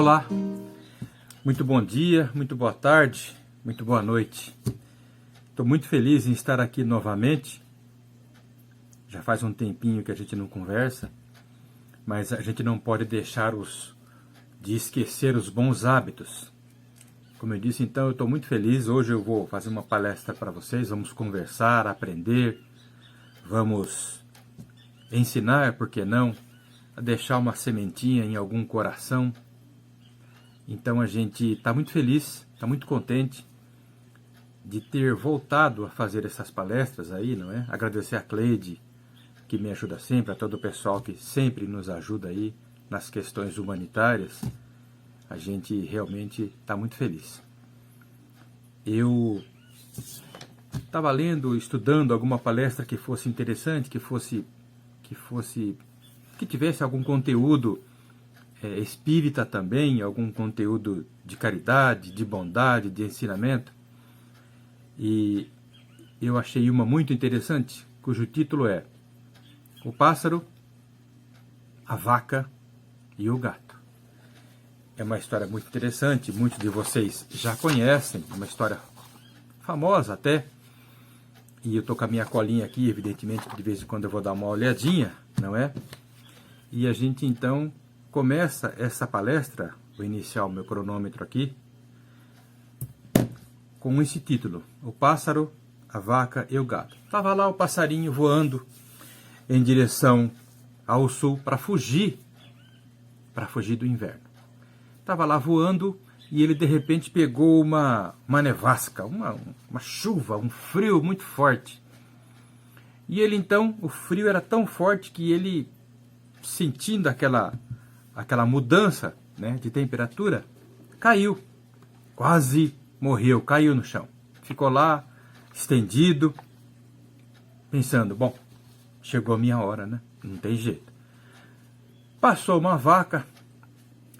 Olá, muito bom dia, muito boa tarde, muito boa noite. Estou muito feliz em estar aqui novamente. Já faz um tempinho que a gente não conversa, mas a gente não pode deixar de esquecer os bons hábitos. Como eu disse, então, eu estou muito feliz. Hoje eu vou fazer uma palestra para vocês, vamos conversar, aprender, vamos ensinar, por que não, a deixar uma sementinha em algum coração. Então a gente está muito feliz, está muito contente de ter voltado a fazer essas palestras aí, não é? Agradecer a Cleide, que me ajuda sempre, a todo o pessoal que sempre nos ajuda aí nas questões humanitárias. A gente realmente está muito feliz. Eu estava lendo, estudando alguma palestra que fosse interessante, que tivesse algum conteúdo espírita também, algum conteúdo de caridade, de bondade, de ensinamento. E eu achei uma muito interessante, cujo título é O Pássaro, a Vaca e o Gato. É uma história muito interessante, muitos de vocês já conhecem, uma história famosa até. E eu estou com a minha colinha aqui, evidentemente, de vez em quando eu vou dar uma olhadinha, não é? E a gente então começa essa palestra, vou iniciar o meu cronômetro aqui, com esse título, O Pássaro, a Vaca e o Gato. Estava lá o passarinho voando em direção ao sul para fugir do inverno. Estava lá voando e ele de repente pegou uma nevasca, uma chuva, um frio muito forte. E ele então, o frio era tão forte que ele, sentindo aquela mudança, né, de temperatura, caiu, quase morreu, caiu no chão. Ficou lá, estendido, pensando, bom, chegou a minha hora, né? Não tem jeito. Passou uma vaca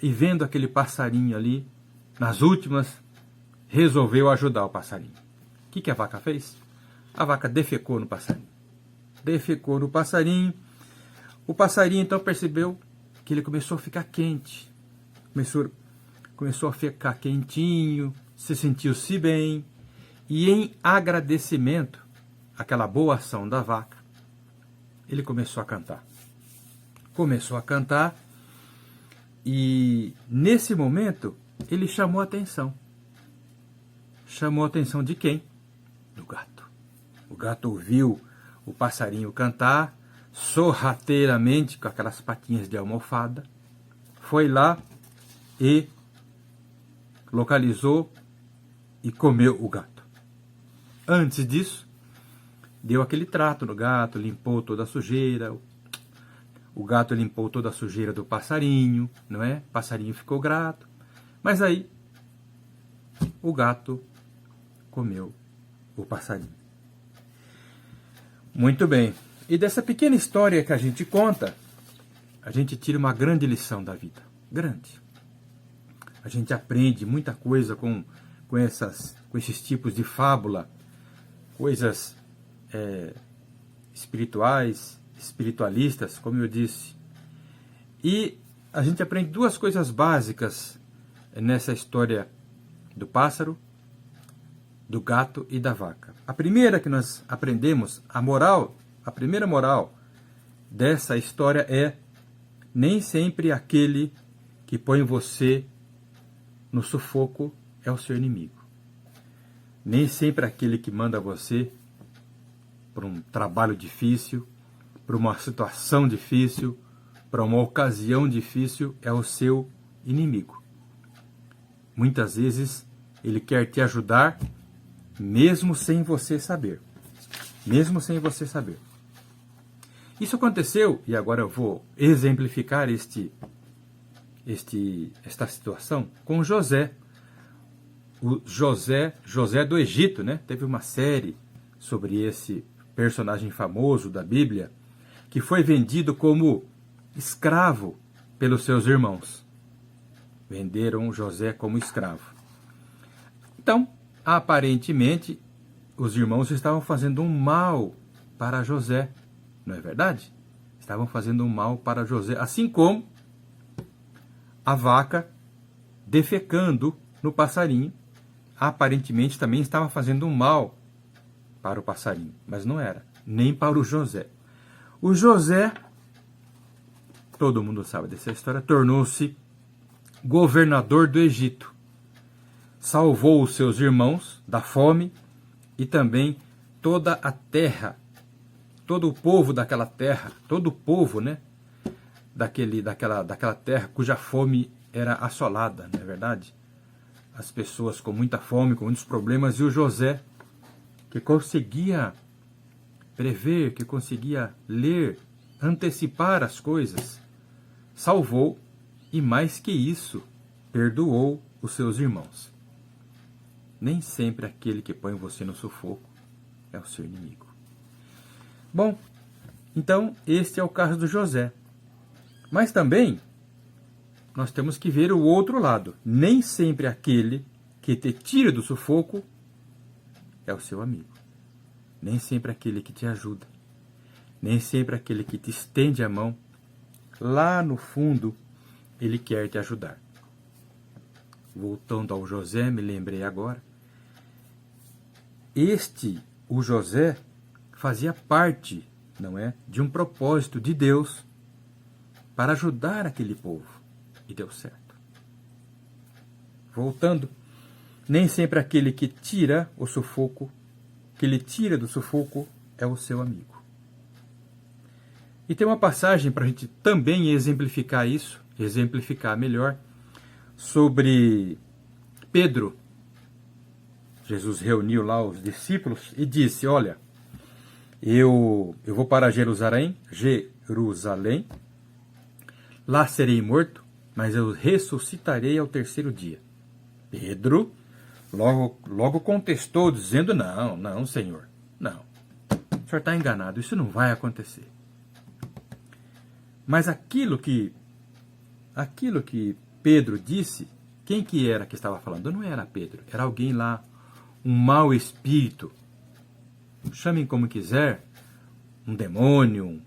e vendo aquele passarinho ali, nas últimas, resolveu ajudar o passarinho. O que a vaca fez? A vaca defecou no passarinho. Defecou no passarinho. O passarinho então percebeu que ele começou a ficar quente, começou a ficar quentinho, se sentiu-se bem, e em agradecimento àquela boa ação da vaca, ele começou a cantar. Começou a cantar, e nesse momento ele chamou a atenção. Chamou a atenção de quem? Do gato. O gato ouviu o passarinho cantar, sorrateiramente, com aquelas patinhas de almofada, foi lá e localizou e comeu o gato. Antes disso, deu aquele trato no gato, limpou toda a sujeira, o gato limpou toda a sujeira do passarinho, não é? O passarinho ficou grato, mas aí o gato comeu o passarinho. Muito bem. E dessa pequena história que a gente conta, a gente tira uma grande lição da vida. Grande. A gente aprende muita coisa com esses tipos de fábula, coisas espirituais, espiritualistas, como eu disse. E a gente aprende duas coisas básicas nessa história do pássaro, do gato e da vaca. A primeira que nós aprendemos, a primeira moral dessa história é: nem sempre aquele que põe você no sufoco é o seu inimigo. Nem sempre aquele que manda você para um trabalho difícil, para uma situação difícil, para uma ocasião difícil é o seu inimigo. Muitas vezes ele quer te ajudar mesmo sem você saber. Mesmo sem você saber. Isso aconteceu, e agora eu vou exemplificar esta situação com José. O José do Egito, né? Teve uma série sobre esse personagem famoso da Bíblia, que foi vendido como escravo pelos seus irmãos. Venderam José como escravo. Então, aparentemente, os irmãos estavam fazendo um mal para José. Não é verdade? Estavam fazendo um mal para José. Assim como a vaca defecando no passarinho, aparentemente também estava fazendo um mal para o passarinho, mas não era, nem para o José. O José, todo mundo sabe dessa história, tornou-se governador do Egito. Salvou os seus irmãos da fome e também toda a terra, todo o povo daquela terra, todo o povo, né, daquela terra cuja fome era assolada, não é verdade? As pessoas com muita fome, com muitos problemas, e o José, que conseguia prever, que conseguia ler, antecipar as coisas, salvou e, mais que isso, perdoou os seus irmãos. Nem sempre aquele que põe você no sufoco é o seu inimigo. Bom, então este é o caso do José. Mas também nós temos que ver o outro lado. Nem sempre aquele que te tira do sufoco é o seu amigo. Nem sempre aquele que te ajuda. Nem sempre aquele que te estende a mão. Lá no fundo, ele quer te ajudar. Voltando ao José, me lembrei agora. O José, fazia parte, não é, de um propósito de Deus para ajudar aquele povo. E deu certo. Voltando, nem sempre aquele que tira o sufoco, que lhe tira do sufoco, é o seu amigo. E tem uma passagem para a gente também exemplificar isso, exemplificar melhor, sobre Pedro. Jesus reuniu lá os discípulos e disse, olha, eu vou para Jerusalém, lá serei morto, mas eu ressuscitarei ao terceiro dia. Pedro logo contestou, dizendo, não, Senhor, não. O senhor está enganado, isso não vai acontecer. Mas aquilo que Pedro disse, quem que era que estava falando? Não era Pedro, era alguém lá, um mau espírito. Chamem como quiser, um demônio,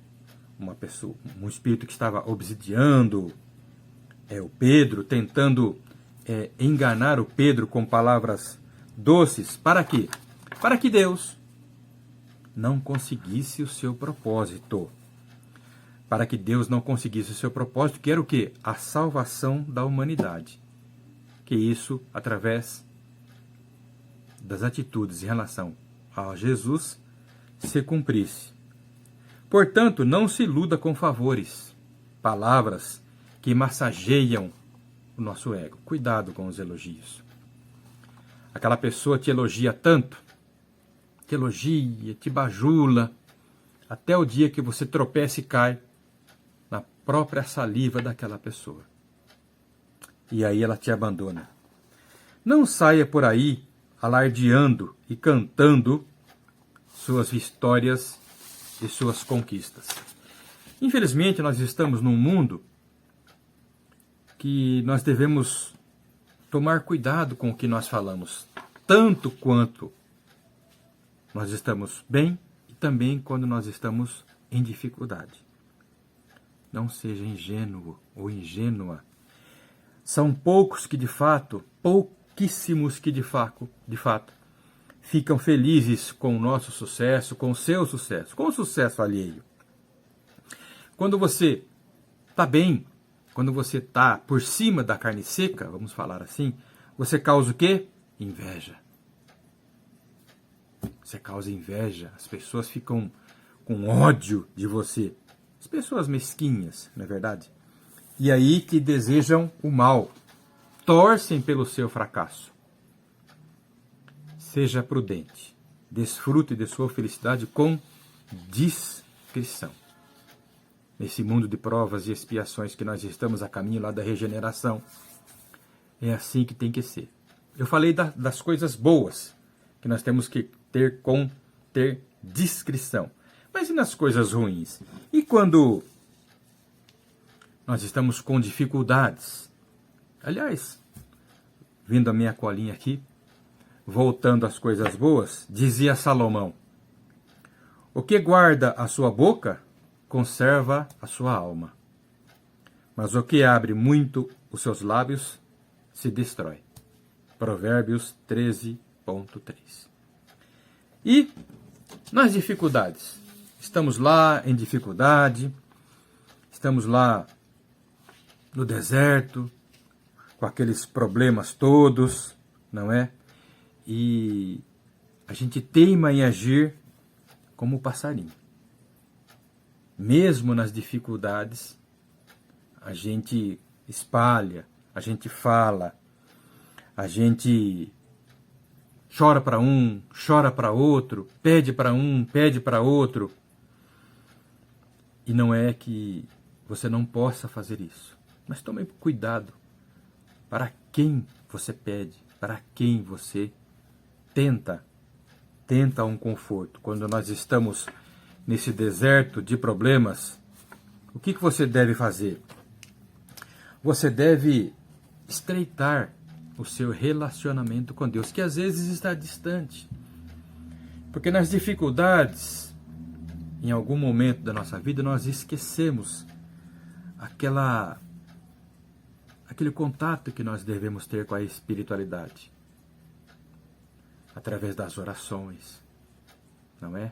uma pessoa, um espírito que estava obsidiando o Pedro, tentando enganar o Pedro com palavras doces. Para quê? Para que Deus não conseguisse o seu propósito. Para que Deus não conseguisse o seu propósito, que era o quê? A salvação da humanidade. Que isso, através das atitudes em relação a Jesus, se cumprisse. Portanto, não se iluda com favores, palavras que massageiam o nosso ego. Cuidado com os elogios. Aquela pessoa te elogia tanto, te elogia, te bajula, até o dia que você tropeça e cai na própria saliva daquela pessoa. E aí ela te abandona. Não saia por aí alardeando e cantando suas vitórias e suas conquistas. Infelizmente, nós estamos num mundo que nós devemos tomar cuidado com o que nós falamos, tanto quanto nós estamos bem e também quando nós estamos em dificuldade. Não seja ingênuo ou ingênua. São poucos que de fato, pouquíssimos que de fato, ficam felizes com o nosso sucesso, com o seu sucesso, com o sucesso alheio. Quando você está bem, quando você está por cima da carne seca, vamos falar assim, você causa o quê? Inveja. Você causa inveja, as pessoas ficam com ódio de você. As pessoas mesquinhas, não é verdade? E aí que desejam o mal, torcem pelo seu fracasso. Seja prudente, desfrute de sua felicidade com discrição. Nesse mundo de provas e expiações que nós estamos a caminho lá da regeneração, é assim que tem que ser. Eu falei das coisas boas, que nós temos que ter discrição. Mas e nas coisas ruins? E quando nós estamos com dificuldades? Aliás, vindo a minha colinha aqui, voltando às coisas boas, dizia Salomão, o que guarda a sua boca, conserva a sua alma. Mas o que abre muito os seus lábios, se destrói. Provérbios 13:3. E nas dificuldades? Estamos lá em dificuldade, estamos lá no deserto, com aqueles problemas todos, não é? E a gente teima em agir como o passarinho. Mesmo nas dificuldades, a gente espalha, a gente fala, a gente chora para um, chora para outro, pede para um, pede para outro. E não é que você não possa fazer isso, mas tome cuidado para quem você pede, para quem você tenta um conforto. Quando nós estamos nesse deserto de problemas, o que você deve fazer? Você deve estreitar o seu relacionamento com Deus, que às vezes está distante. Porque nas dificuldades, em algum momento da nossa vida, nós esquecemos aquele contato que nós devemos ter com a espiritualidade. Através das orações, não é?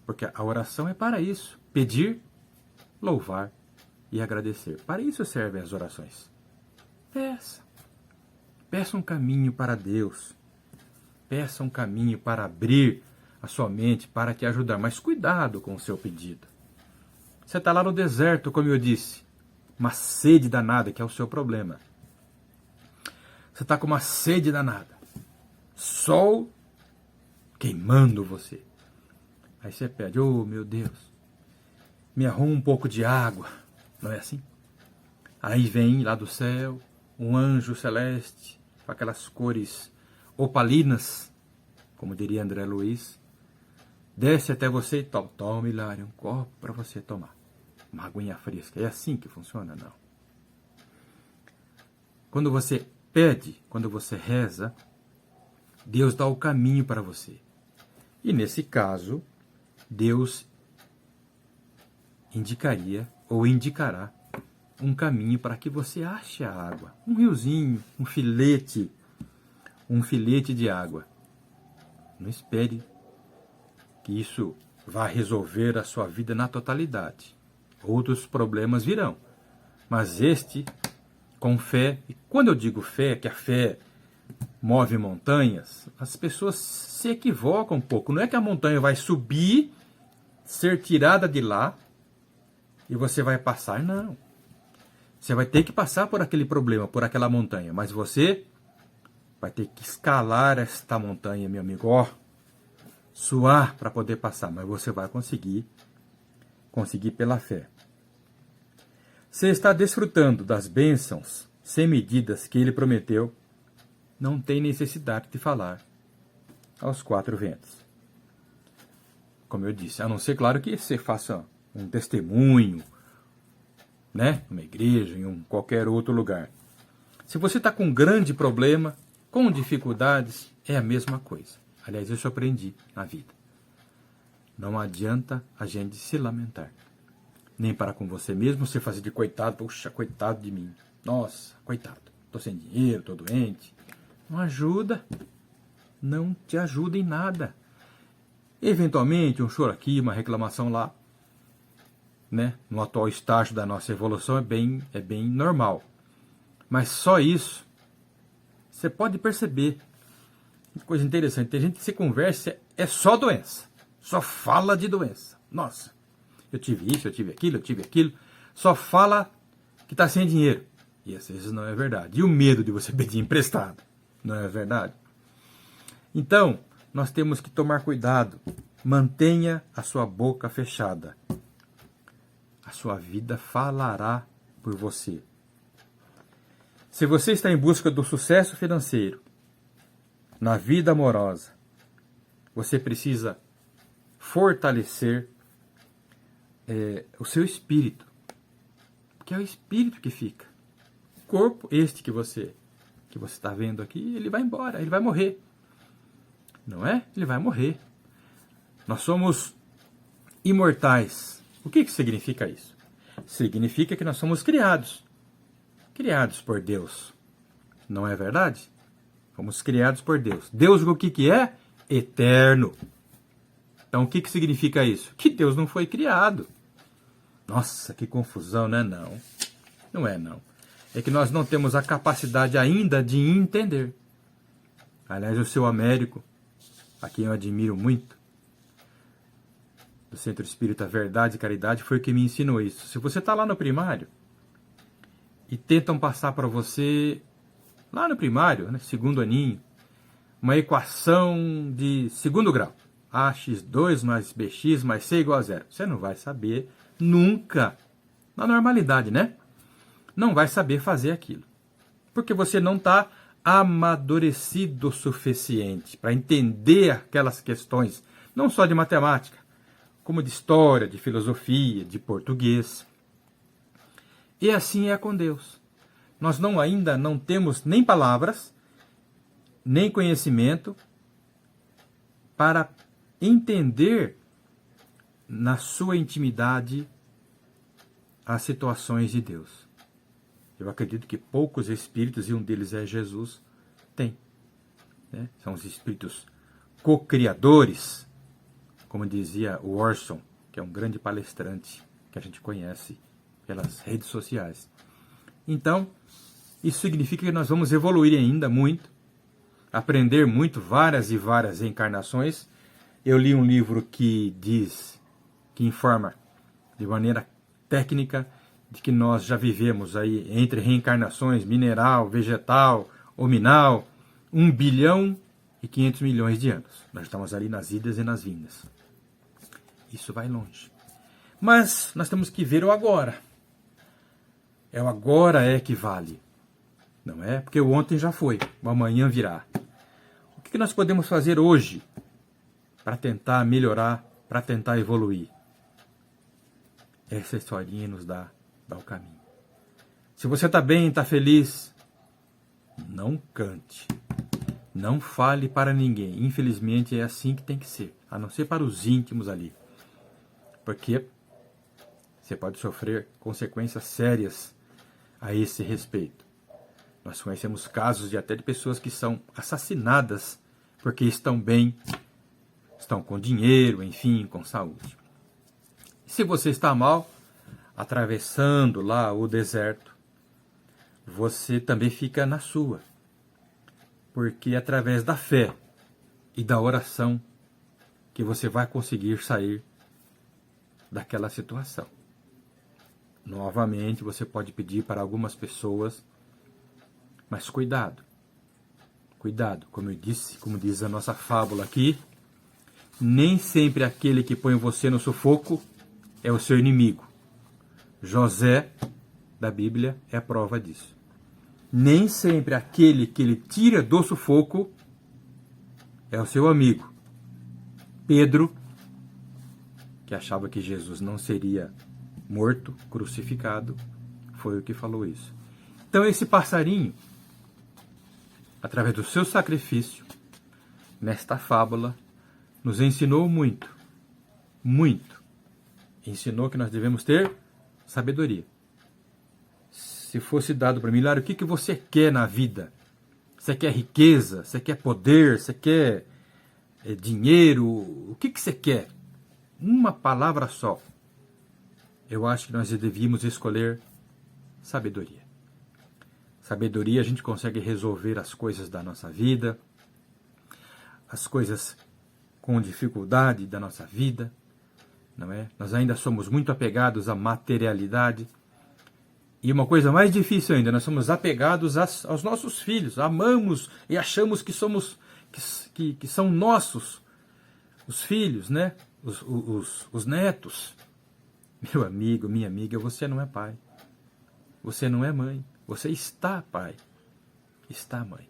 Porque a oração é para isso, pedir, louvar e agradecer. Para isso servem as orações. Peça um caminho para Deus, peça um caminho para abrir a sua mente, para te ajudar, mas cuidado com o seu pedido. Você está lá no deserto, como eu disse, uma sede danada, que é o seu problema. Você está com uma sede danada, sol queimando você. Aí você pede, oh meu Deus, me arruma um pouco de água, não é assim? Aí vem lá do céu um anjo celeste, com aquelas cores opalinas, como diria André Luiz, desce até você e toma, Hilário, um copo para você tomar. Uma aguinha fresca. É assim que funciona? Não. Quando você pede, quando você reza, Deus dá o caminho para você. E nesse caso, Deus indicaria ou indicará um caminho para que você ache a água. Um riozinho, um filete de água. Não espere que isso vá resolver a sua vida na totalidade. Outros problemas virão. Mas este, com fé, e quando eu digo fé, que a fé move montanhas, as pessoas se equivocam um pouco. Não é que a montanha vai subir, ser tirada de lá, e você vai passar, não. Você vai ter que passar por aquele problema, por aquela montanha, mas você vai ter que escalar esta montanha, meu amigo, suar para poder passar, mas você vai conseguir pela fé. Você está desfrutando das bênçãos sem medidas que ele prometeu, não tem necessidade de falar aos quatro ventos. Como eu disse, a não ser, claro, que você faça um testemunho, né, numa igreja, em qualquer outro lugar. Se você está com um grande problema, com dificuldades, é a mesma coisa. Aliás, isso eu aprendi na vida. Não adianta a gente se lamentar. Nem para com você mesmo, você fazer de coitado, puxa, coitado de mim. Nossa, coitado, estou sem dinheiro, estou doente. Não ajuda. Não te ajuda em nada. Eventualmente, um choro aqui, uma reclamação lá, né? No atual estágio da nossa evolução é bem normal. Mas só isso, você pode perceber. Coisa interessante, tem gente que se conversa, é só doença. Só fala de doença. Nossa, eu tive isso, eu tive aquilo. Só fala que está sem dinheiro. E às vezes não é verdade. E o medo de você pedir emprestado, não é verdade? Então, nós temos que tomar cuidado. Mantenha a sua boca fechada. A sua vida falará por você. Se você está em busca do sucesso financeiro, na vida amorosa, você precisa fortalecer o seu espírito. Porque é o espírito que fica. O corpo, este que você está vendo aqui, ele vai embora, ele vai morrer. Não é? Ele vai morrer. Nós somos imortais. O que significa isso? Significa que nós somos criados por Deus. Não é verdade? Fomos criados por Deus. Deus o que é? Eterno. Então o que significa isso? Que Deus não foi criado. Nossa, que confusão, né? Não. Não é não. É que nós não temos a capacidade ainda de entender. Aliás, o seu Américo, a quem eu admiro muito, do Centro Espírita Verdade e Caridade, foi o que me ensinou isso. Se você está lá no primário e tentam passar para você, lá no primário, né, segundo aninho, uma equação de segundo grau, ax2 mais bx mais c igual a zero, você não vai saber nunca, na normalidade, né? Não vai saber fazer aquilo. Porque você não está amadurecido o suficiente para entender aquelas questões, não só de matemática, como de história, de filosofia, de português. E assim é com Deus. Nós ainda não temos nem palavras, nem conhecimento para entender na sua intimidade as situações de Deus. Eu acredito que poucos espíritos, e um deles é Jesus, tem. Né? São os espíritos co-criadores, como dizia o Orson, que é um grande palestrante que a gente conhece pelas redes sociais. Então, isso significa que nós vamos evoluir ainda muito, aprender muito, várias e várias reencarnações. Eu li um livro que informa de maneira técnica de que nós já vivemos aí entre reencarnações, mineral, vegetal, hominal, 1 bilhão e 500 milhões de anos. Nós estamos ali nas idas e nas vindas. Isso vai longe. Mas nós temos que ver o agora. O agora é que vale. Não é? Porque o ontem já foi, o amanhã virá. O que nós podemos fazer hoje para tentar melhorar, para tentar evoluir? Essa historinha nos dá o caminho. Se você está bem, está feliz, não cante. Não fale para ninguém. Infelizmente é assim que tem que ser. A não ser para os íntimos ali. Porque você pode sofrer consequências sérias a esse respeito. Nós conhecemos casos até de pessoas que são assassinadas porque estão bem, estão com dinheiro, enfim, com saúde. Se você está mal, atravessando lá o deserto, você também fica na sua. Porque é através da fé e da oração que você vai conseguir sair daquela situação. Novamente, você pode pedir para algumas pessoas, mas cuidado. Cuidado, como eu disse, como diz a nossa fábula aqui, nem sempre aquele que põe você no sufoco é o seu inimigo. José, da Bíblia, é a prova disso. Nem sempre aquele que ele tira do sufoco é o seu amigo. Pedro, que achava que Jesus não seria morto, crucificado, foi o que falou isso. Então esse passarinho, através do seu sacrifício, nesta fábula, nos ensinou muito, muito. Ensinou que nós devemos ter sabedoria. Se fosse dado para mim, Lário, o que você quer na vida? Você quer riqueza? Você quer poder? Você quer dinheiro? O que você quer? Uma palavra só. Eu acho que nós devíamos escolher sabedoria. Sabedoria, a gente consegue resolver as coisas da nossa vida, as coisas com dificuldade da nossa vida, não é? Nós ainda somos muito apegados à materialidade. E uma coisa mais difícil ainda, nós somos apegados aos nossos filhos, amamos e achamos que que são nossos os filhos, né? Os netos. Meu amigo, minha amiga, você não é pai. Você não é mãe. Você está pai. Está mãe.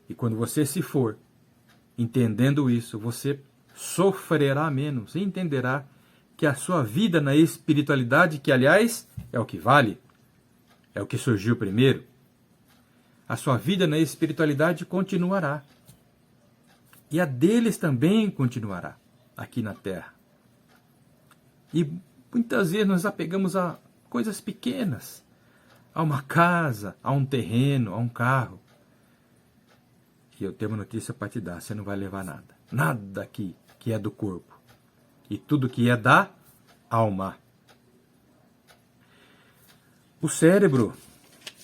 E quando você se for, entendendo isso, você sofrerá menos e entenderá que a sua vida na espiritualidade, que aliás é o que vale, é o que surgiu primeiro, a sua vida na espiritualidade continuará. E a deles também continuará aqui na Terra. E muitas vezes nós apegamos a coisas pequenas, a uma casa, a um terreno, a um carro. E eu tenho uma notícia para te dar, você não vai levar nada. Nada aqui que é do corpo. E tudo que é da alma. O cérebro,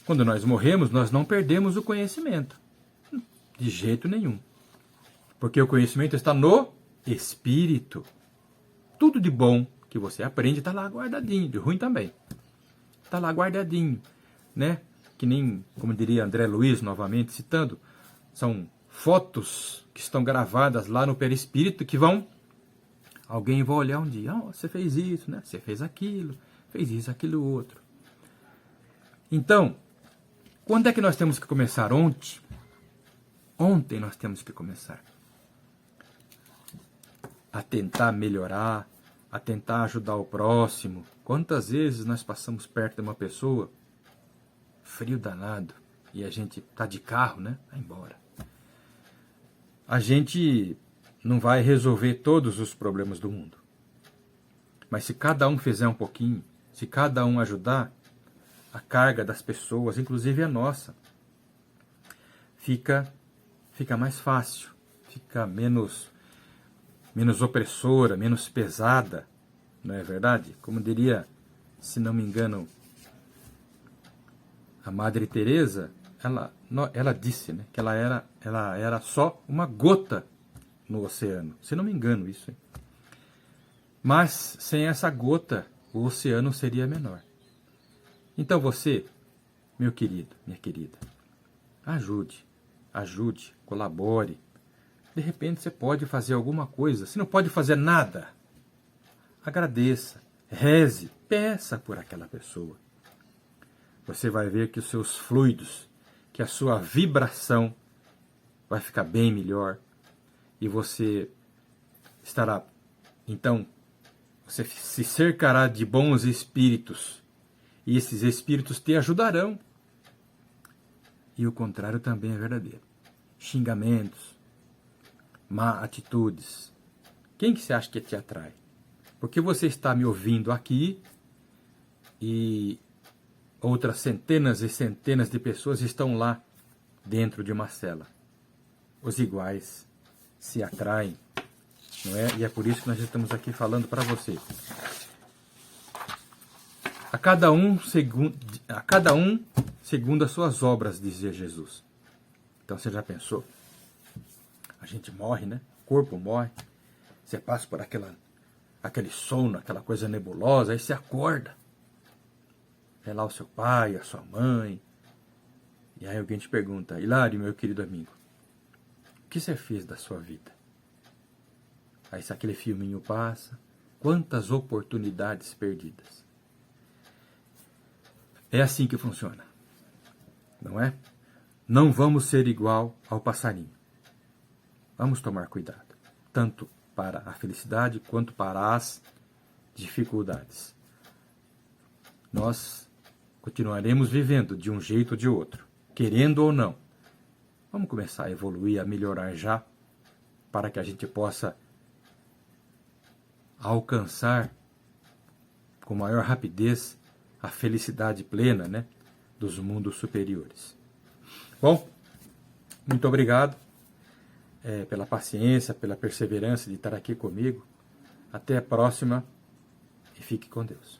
quando nós morremos, nós não perdemos o conhecimento. De jeito nenhum. Porque o conhecimento está no espírito. Tudo de bom que você aprende está lá guardadinho, de ruim também. Está lá guardadinho, né? Que nem, como diria André Luiz, novamente citando, são fotos que estão gravadas lá no perispírito que vão... Alguém vai olhar um dia, oh, você fez isso, né? Você fez aquilo, fez isso, aquilo, outro. Então, quando é que nós temos que começar? Ontem. Ontem nós temos que começar a tentar melhorar, a tentar ajudar o próximo. Quantas vezes nós passamos perto de uma pessoa, frio danado, e a gente tá de carro, né? Vai embora. A gente não vai resolver todos os problemas do mundo. Mas se cada um fizer um pouquinho, se cada um ajudar, a carga das pessoas, inclusive a nossa, fica mais fácil, fica menos opressora, menos pesada, não é verdade? Como diria, se não me engano, a Madre Teresa, ela disse, né, que ela era só uma gota no oceano. Se não me engano isso. Hein? Mas sem essa gota, o oceano seria menor. Então você, meu querido, minha querida, ajude, colabore. De repente você pode fazer alguma coisa. Se não pode fazer nada, agradeça, reze, peça por aquela pessoa. Você vai ver que os seus fluidos, que a sua vibração vai ficar bem melhor. E você estará, então, você se cercará de bons espíritos. E esses espíritos te ajudarão. E o contrário também é verdadeiro. Xingamentos, má atitudes. Quem que você acha que te atrai? Porque você está me ouvindo aqui e outras centenas e centenas de pessoas estão lá dentro de uma cela. Os iguais se atraem, não é? E é por isso que nós estamos aqui falando para você. A cada um segundo as suas obras, dizia Jesus. Então você já pensou? A gente morre, né? O corpo morre. Você passa por aquele sono, aquela coisa nebulosa, aí você acorda. É lá o seu pai, a sua mãe. E aí alguém te pergunta, Hilário, meu querido amigo, o que você fez da sua vida? Aí se aquele filminho passa, quantas oportunidades perdidas. É assim que funciona, não é? Não vamos ser igual ao passarinho. Vamos tomar cuidado, tanto para a felicidade quanto para as dificuldades. Nós continuaremos vivendo de um jeito ou de outro, querendo ou não. Vamos começar a evoluir, a melhorar já, para que a gente possa alcançar com maior rapidez a felicidade plena, né, dos mundos superiores. Bom, muito obrigado pela paciência, pela perseverança de estar aqui comigo. Até a próxima e fique com Deus.